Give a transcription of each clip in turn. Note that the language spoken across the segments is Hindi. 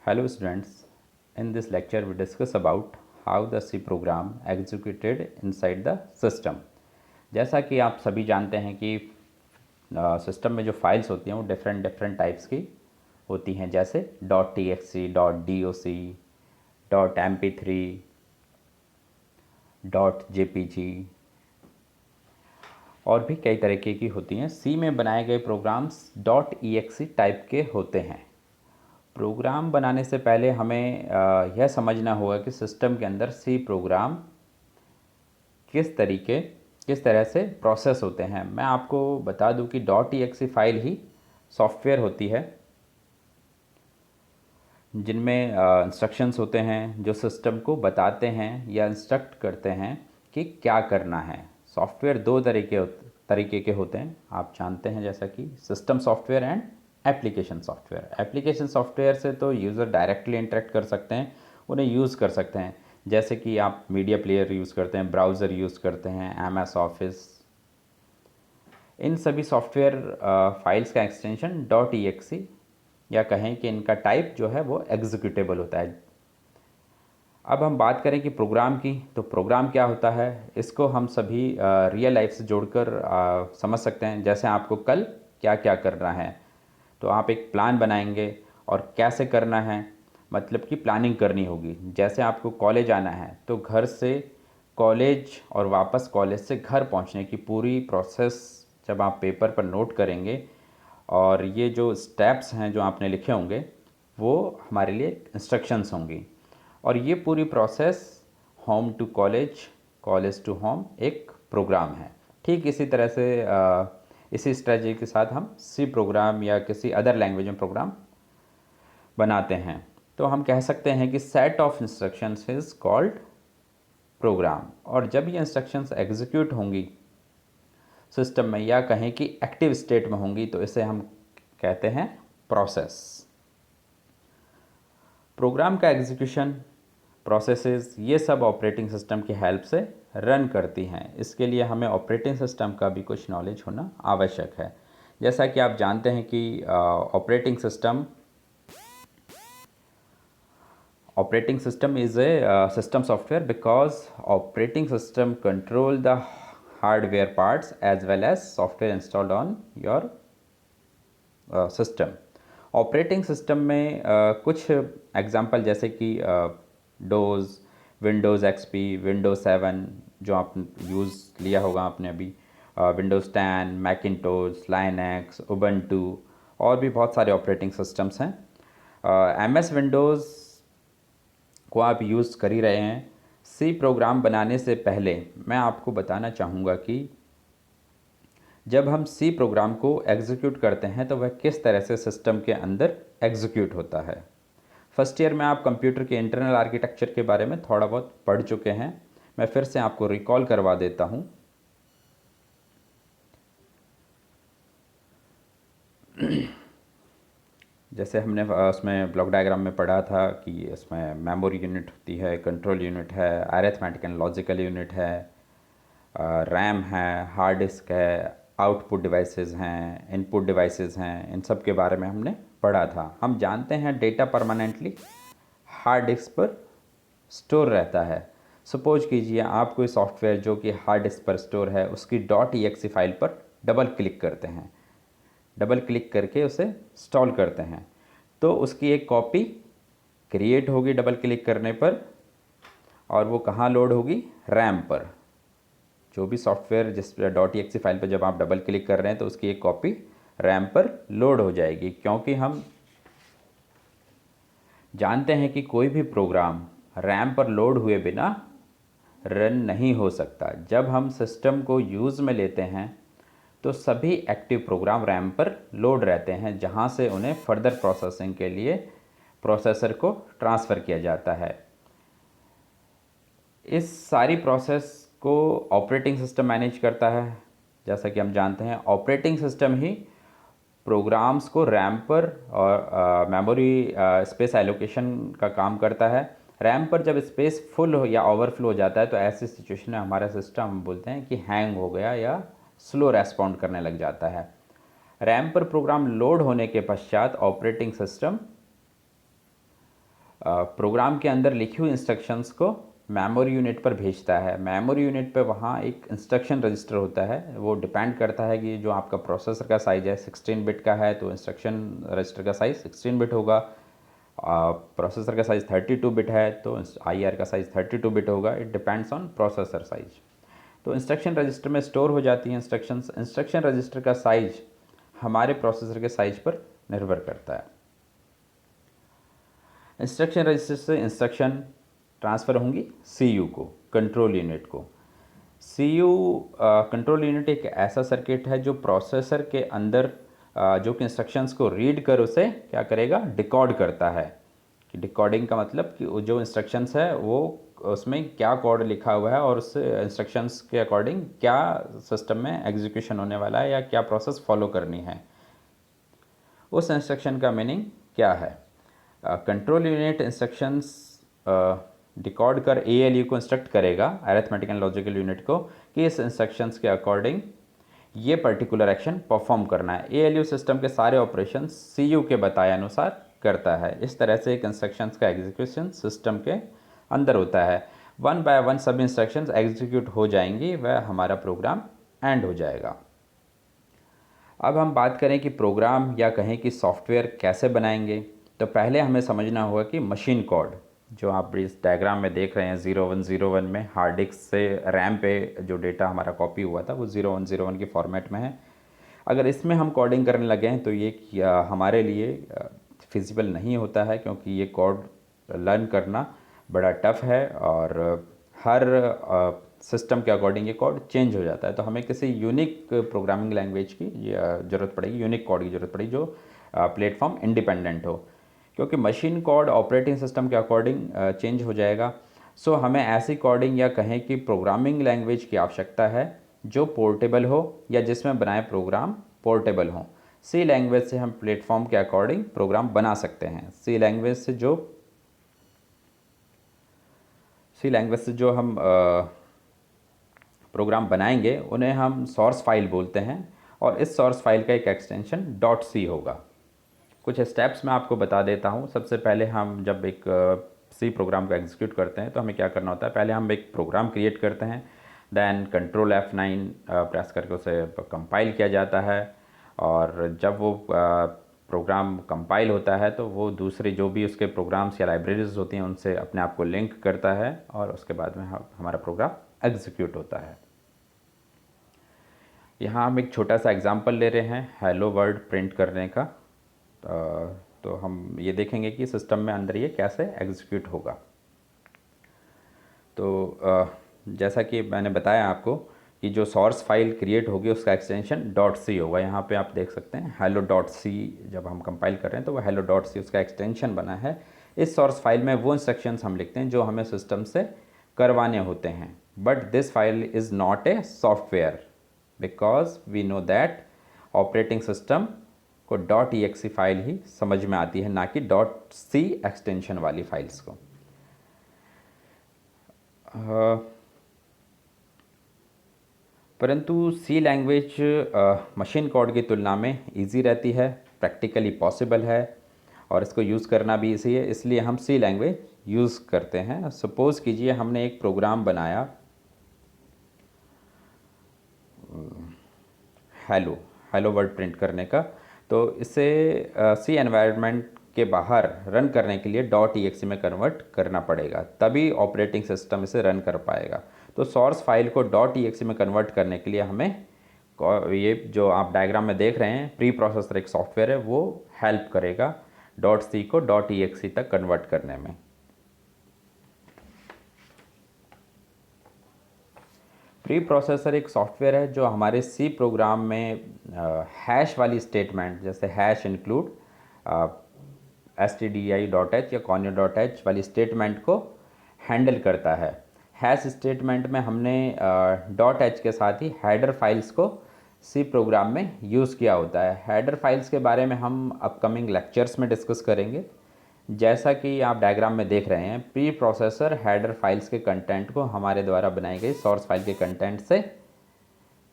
Hello students, in this lecture we discuss about how the C program executed inside the system। जैसा कि आप सभी जानते हैं कि सिस्टम में जो फाइल्स होती हैं वो डिफरेंट टाइप्स की होती हैं, जैसे .txt, .doc, .mp3, .jpg और भी कई तरीके की होती हैं। सी में बनाए गए प्रोग्राम्स .exe टाइप के होते हैं। प्रोग्राम बनाने से पहले हमें यह समझना होगा कि सिस्टम के अंदर सी प्रोग्राम किस तरह से प्रोसेस होते हैं। मैं आपको बता दूं कि .exe फाइल ही सॉफ्टवेयर होती है जिनमें इंस्ट्रक्शंस होते हैं जो सिस्टम को बताते हैं या इंस्ट्रक्ट करते हैं कि क्या करना है। सॉफ्टवेयर दो तरीके के होते हैं, आप जानते हैं, जैसा कि system software and application software. Application software से तो यूज़र डायरेक्टली इंटरेक्ट कर सकते हैं, उन्हें यूज़ कर सकते हैं, जैसे कि आप मीडिया प्लेयर यूज़ करते हैं, ब्राउज़र यूज़ करते हैं, MS ऑफिस। इन सभी सॉफ्टवेयर फाइल्स का एक्सटेंशन .exe या कहें कि इनका टाइप जो है वो एग्जीक्यूटेबल होता है। अब हम बात करें कि प्रोग्राम की, तो प्रोग्राम क्या होता है, इसको हम सभी रियल लाइफ से जोड़कर समझ सकते हैं। जैसे आपको कल क्या क्या करना है, तो आप एक प्लान बनाएंगे और कैसे करना है, मतलब कि प्लानिंग करनी होगी। जैसे आपको कॉलेज आना है तो घर से कॉलेज और वापस कॉलेज से घर पहुंचने की पूरी प्रोसेस जब आप पेपर पर नोट करेंगे और ये जो स्टेप्स हैं जो आपने लिखे होंगे वो हमारे लिए इंस्ट्रक्शंस होंगी। और ये पूरी process home to college, college to home एक प्रोग्राम है। ठीक इसी तरह से इसी स्ट्रेटजी के साथ हम सी प्रोग्राम या किसी अदर लैंग्वेज में प्रोग्राम बनाते हैं। तो हम कह सकते हैं कि set of instructions is called programme. और जब ये इंस्ट्रक्शंस एग्जीक्यूट होंगी सिस्टम में या कहें कि एक्टिव स्टेट में होंगी तो इसे हम कहते हैं प्रोसेस। प्रोग्राम का एग्जीक्यूशन, प्रोसेसेस, ये सब ऑपरेटिंग सिस्टम की हेल्प से रन करती हैं। इसके लिए हमें ऑपरेटिंग सिस्टम का भी कुछ नॉलेज होना आवश्यक है। जैसा कि आप जानते हैं कि operating system is a system software because operating system control the hardware parts as well as software installed on your system. Operating system में कुछ एग्जांपल जैसे कि डोज, विंडोज़ एक्सपी, विंडोज़ 7 जो आप यूज़ लिया होगा आपने अभी, विंडोज़ 10, मैकिन्टोश, लाइनक्स, उबंटू और भी बहुत सारे ऑपरेटिंग सिस्टम्स हैं। MS विंडोज़ को आप यूज़ कर ही रहे हैं। सी प्रोग्राम बनाने से पहले मैं आपको बताना चाहूँगा कि जब हम सी प्रोग्राम को एग्जीक्यूट करते हैं तो वह किस तरह से सिस्टम के अंदर एग्जीक्यूट होता है। फर्स्ट ईयर में आप कंप्यूटर के इंटरनल आर्किटेक्चर के बारे में थोड़ा बहुत पढ़ चुके हैं, मैं फिर से आपको रिकॉल करवा देता हूँ। जैसे हमने उसमें ब्लॉक डायग्राम में पढ़ा था कि इसमें मेमोरी यूनिट होती है, कंट्रोल यूनिट है, अरिथमेटिक एंड लॉजिकल यूनिट है, रैम है, हार्ड डिस्क है, आउटपुट डिवाइसेस हैं, इनपुट डिवाइसेस हैं। इन सब के बारे में हमने पढ़ा था। हम जानते हैं डेटा परमानेंटली हार्ड डिस्क पर स्टोर रहता है। सपोज कीजिए आप कोई सॉफ्टवेयर जो कि हार्ड डिस्क पर स्टोर है उसकी .exe फाइल पर डबल क्लिक करते हैं, डबल क्लिक करके उसे इंस्टॉल करते हैं, तो उसकी एक कॉपी क्रिएट होगी डबल क्लिक करने पर, और वो कहाँ लोड होगी, रैम पर। जो भी सॉफ्टवेयर जिस .exe फाइल पर जब आप डबल क्लिक कर रहे हैं तो उसकी एक कॉपी रैम पर लोड हो जाएगी। क्योंकि हम जानते हैं कि कोई भी प्रोग्राम रैम पर लोड हुए बिना रन नहीं हो सकता। जब हम सिस्टम को यूज़ में लेते हैं तो सभी एक्टिव प्रोग्राम रैम पर लोड रहते हैं, जहां से उन्हें फर्दर प्रोसेसिंग के लिए प्रोसेसर को ट्रांसफ़र किया जाता है। इस सारी प्रोसेस को ऑपरेटिंग सिस्टम मैनेज करता है। जैसा कि हम जानते हैं ऑपरेटिंग सिस्टम ही प्रोग्राम्स को रैम पर और मेमोरी स्पेस एलोकेशन का काम करता है। रैम पर जब स्पेस फुल हो या ओवरफ्लो हो जाता है तो ऐसी सिचुएशन में हमारा सिस्टम, हम बोलते हैं कि हैंग हो गया या स्लो रेस्पॉन्ड करने लग जाता है। रैम पर प्रोग्राम लोड होने के पश्चात ऑपरेटिंग सिस्टम प्रोग्राम के अंदर लिखी हुई इंस्ट्रक्शंस को मेमोरी यूनिट पर भेजता है। मेमोरी यूनिट पे वहाँ एक इंस्ट्रक्शन रजिस्टर होता है, वो डिपेंड करता है कि जो आपका प्रोसेसर का साइज़ है 16 बिट का है तो इंस्ट्रक्शन रजिस्टर का साइज़ 16 बिट होगा। प्रोसेसर का साइज़ 32 बिट है तो IR का साइज़ 32 बिट होगा। It depends on processor size. तो इंस्ट्रक्शन रजिस्टर में स्टोर हो जाती हैं इंस्ट्रक्शंस। इंस्ट्रक्शन रजिस्टर का साइज हमारे प्रोसेसर के साइज पर निर्भर करता है। इंस्ट्रक्शन रजिस्टर से इंस्ट्रक्शन ट्रांसफ़र होंगी CU को, कंट्रोल यूनिट को। CU कंट्रोल यूनिट एक ऐसा सर्किट है जो प्रोसेसर के अंदर जो कि इंस्ट्रक्शंस को रीड कर उसे क्या करेगा, डिकोड करता है। कि डिकोडिंग का मतलब कि वो जो इंस्ट्रक्शंस है वो उसमें क्या कोड लिखा हुआ है और उस इंस्ट्रक्शंस के अकॉर्डिंग क्या सिस्टम में एग्जीक्यूशन होने वाला है या क्या प्रोसेस फॉलो करनी है, उस इंस्ट्रक्शन का मीनिंग क्या है। कंट्रोल यूनिट इंस्ट्रक्शंस डिकोड कर ALU को इंस्ट्रक्ट करेगा, अरिथमेटिक एंड लॉजिकल यूनिट को, कि इस इंस्ट्रक्शंस के अकॉर्डिंग ये पर्टिकुलर एक्शन परफॉर्म करना है। ALU सिस्टम के सारे ऑपरेशन CU के बताए अनुसार करता है। इस तरह से एक इंस्ट्रक्शंस का एग्जीक्यूशन सिस्टम के अंदर होता है। वन बाय वन सब इंस्ट्रक्शंस एग्जीक्यूट हो जाएंगी, वह हमारा प्रोग्राम एंड हो जाएगा। अब हम बात करें कि प्रोग्राम या कहें कि सॉफ्टवेयर कैसे बनाएंगे, तो पहले हमें समझना होगा कि मशीन कोड जो आप इस डायग्राम में देख रहे हैं 0101 में हार्ड डिस्क से रैम पे जो डेटा हमारा कॉपी हुआ था वो 0101 के फॉर्मेट में है। अगर इसमें हम कोडिंग करने लगे हैं तो ये हमारे लिए फिजिबल नहीं होता है, क्योंकि ये कोड लर्न करना बड़ा टफ है और हर सिस्टम के अकॉर्डिंग ये कोड चेंज हो जाता है। तो हमें किसी यूनिक प्रोग्रामिंग लैंग्वेज की ज़रूरत पड़ेगी, यूनिक कोड की ज़रूरत पड़ेगी जो प्लेटफॉर्म इंडिपेंडेंट हो, क्योंकि मशीन कोड ऑपरेटिंग सिस्टम के अकॉर्डिंग चेंज हो जाएगा। सो हमें ऐसी कोडिंग या कहें कि प्रोग्रामिंग लैंग्वेज की आवश्यकता है जो पोर्टेबल हो या जिसमें बनाए प्रोग्राम पोर्टेबल हों। C लैंग्वेज से हम प्लेटफॉर्म के अकॉर्डिंग प्रोग्राम बना सकते हैं। C लैंग्वेज से जो हम प्रोग्राम बनाएंगे उन्हें हम सोर्स फाइल बोलते हैं और इस सोर्स फाइल का एक एक्सटेंशन .c होगा। कुछ स्टेप्स मैं आपको बता देता हूँ। सबसे पहले हम जब एक C प्रोग्राम को एग्जीक्यूट करते हैं तो हमें क्या करना होता है, पहले हम एक प्रोग्राम क्रिएट करते हैं, दैन कंट्रोल F9 प्रेस करके उसे कंपाइल किया जाता है और जब वो प्रोग्राम कंपाइल होता है तो वो दूसरी जो भी उसके प्रोग्राम्स या लाइब्रेरीज होती हैं उनसे अपने आप को लिंक करता है और उसके बाद में हमारा प्रोग्राम एग्जीक्यूट होता है। यहाँ हम एक छोटा सा एग्जांपल ले रहे हैं हेलो वर्ल्ड प्रिंट करने का। तो हम ये देखेंगे कि सिस्टम में अंदर ये कैसे एग्जीक्यूट होगा। तो जैसा कि मैंने बताया आपको कि जो सोर्स फाइल क्रिएट होगी उसका एक्सटेंशन .c होगा। यहाँ पे आप देख सकते हैं hello.c, जब हम कंपाइल कर रहे हैं तो वो hello.c उसका एक्सटेंशन बना है। इस सोर्स फाइल में वो इंस्ट्रक्शंस हम लिखते हैं जो हमें सिस्टम से करवाने होते हैं। But this file is not a software because we know that operating system को .exe फाइल ही समझ में आती है, ना कि .c एक्सटेंशन वाली फाइल्स को। परंतु C लैंग्वेज मशीन कोड की तुलना में इजी रहती है, प्रैक्टिकली पॉसिबल है और इसको यूज़ करना भी इजी है, इसलिए हम C लैंग्वेज यूज़ करते हैं। सपोज़ कीजिए हमने एक प्रोग्राम बनाया हेलो वर्ड प्रिंट करने का, तो इसे C एनवायरनमेंट के बाहर रन करने के लिए .exe में कन्वर्ट करना पड़ेगा, तभी ऑपरेटिंग सिस्टम इसे रन कर पाएगा। तो सोर्स फाइल को .exe में कन्वर्ट करने के लिए हमें ये जो आप डायग्राम में देख रहे हैं प्री प्रोसेसर एक सॉफ्टवेयर है, वो हेल्प करेगा .c को .exe तक कन्वर्ट करने में। प्री प्रोसेसर एक सॉफ्टवेयर है जो हमारे C प्रोग्राम में हैश वाली स्टेटमेंट जैसे हैश इंक्लूड stdi.h या conio.h वाली स्टेटमेंट को हैंडल करता है। हैश स्टेटमेंट में हमने .h के साथ ही हेडर फाइल्स को C प्रोग्राम में यूज़ किया होता है। हेडर फाइल्स के बारे में हम अपकमिंग लेक्चर्स में डिस्कस करेंगे। जैसा कि आप डायग्राम में देख रहे हैं, प्री प्रोसेसर हेडर फाइल्स के कंटेंट को हमारे द्वारा बनाई गई सोर्स फाइल के कंटेंट से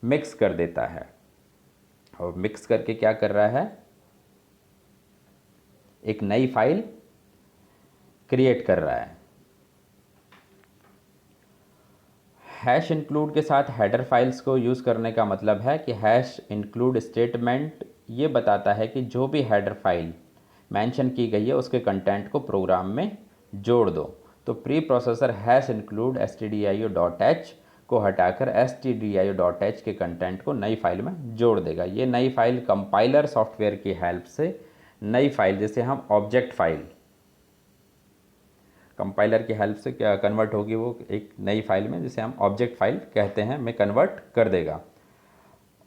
मिक्स कर देता है और मिक्स करके क्या कर रहा है, एक नई फाइल क्रिएट कर रहा है। हैश इंक्लूड के साथ हेडर फाइल्स को यूज़ करने का मतलब है कि हैश इंक्लूड स्टेटमेंट ये बताता है कि जो भी हेडर फाइल मेंशन की गई है उसके कंटेंट को प्रोग्राम में जोड़ दो। तो pre processor hash include stdio.h को हटाकर stdio.h के कंटेंट को नई फाइल में जोड़ देगा। ये नई फाइल कंपाइलर सॉफ्टवेयर की हेल्प से नई फाइल, जिसे हम ऑब्जेक्ट फाइल, कंपाइलर की हेल्प से क्या कन्वर्ट होगी, वो एक नई फाइल में जिसे हम ऑब्जेक्ट फाइल कहते हैं में कन्वर्ट कर देगा।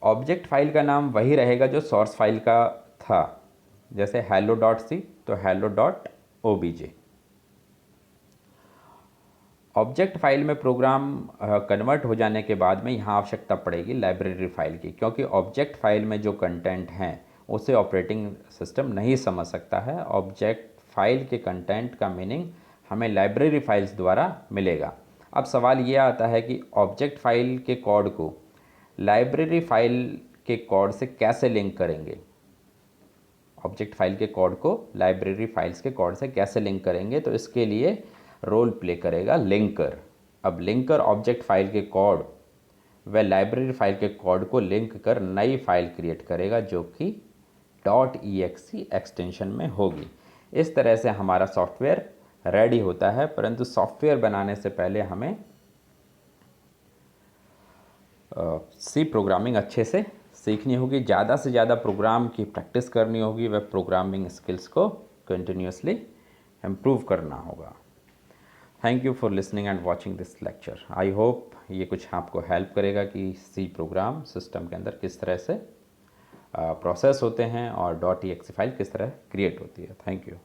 ऑब्जेक्ट फाइल का नाम वही रहेगा जो सोर्स फाइल का था, जैसे hello.c तो hello.obj। ऑब्जेक्ट फाइल में प्रोग्राम कन्वर्ट हो जाने के बाद में यहाँ आवश्यकता पड़ेगी लाइब्रेरी फाइल की, क्योंकि ऑब्जेक्ट फाइल में जो कंटेंट हैं उसे ऑपरेटिंग सिस्टम नहीं समझ सकता है। ऑब्जेक्ट फाइल के कंटेंट का मीनिंग हमें लाइब्रेरी फाइल्स द्वारा मिलेगा। अब सवाल ये आता है कि ऑब्जेक्ट फाइल के कोड को लाइब्रेरी फाइल के कोड से कैसे लिंक करेंगे। ऑब्जेक्ट फाइल के कोड को लाइब्रेरी फाइल्स के कोड से कैसे लिंक करेंगे, तो इसके लिए रोल प्ले करेगा लिंकर। अब लिंकर ऑब्जेक्ट फाइल के कोड व लाइब्रेरी फाइल के कोड को लिंक कर नई फाइल क्रिएट करेगा जो कि .exe एक्सटेंशन में होगी। इस तरह से हमारा सॉफ्टवेयर रेडी होता है, परंतु सॉफ्टवेयर बनाने से पहले हमें सी प्रोग्रामिंग अच्छे से सीखनी होगी, ज़्यादा से ज़्यादा प्रोग्राम की प्रैक्टिस करनी होगी व प्रोग्रामिंग स्किल्स को कंटिन्यूसली इम्प्रूव करना होगा। Thank you for listening and watching this lecture. I hope ये कुछ आपको हेल्प करेगा कि सी प्रोग्राम सिस्टम के अंदर किस तरह से प्रोसेस होते हैं और .exe फाइल किस तरह क्रिएट होती है। Thank you.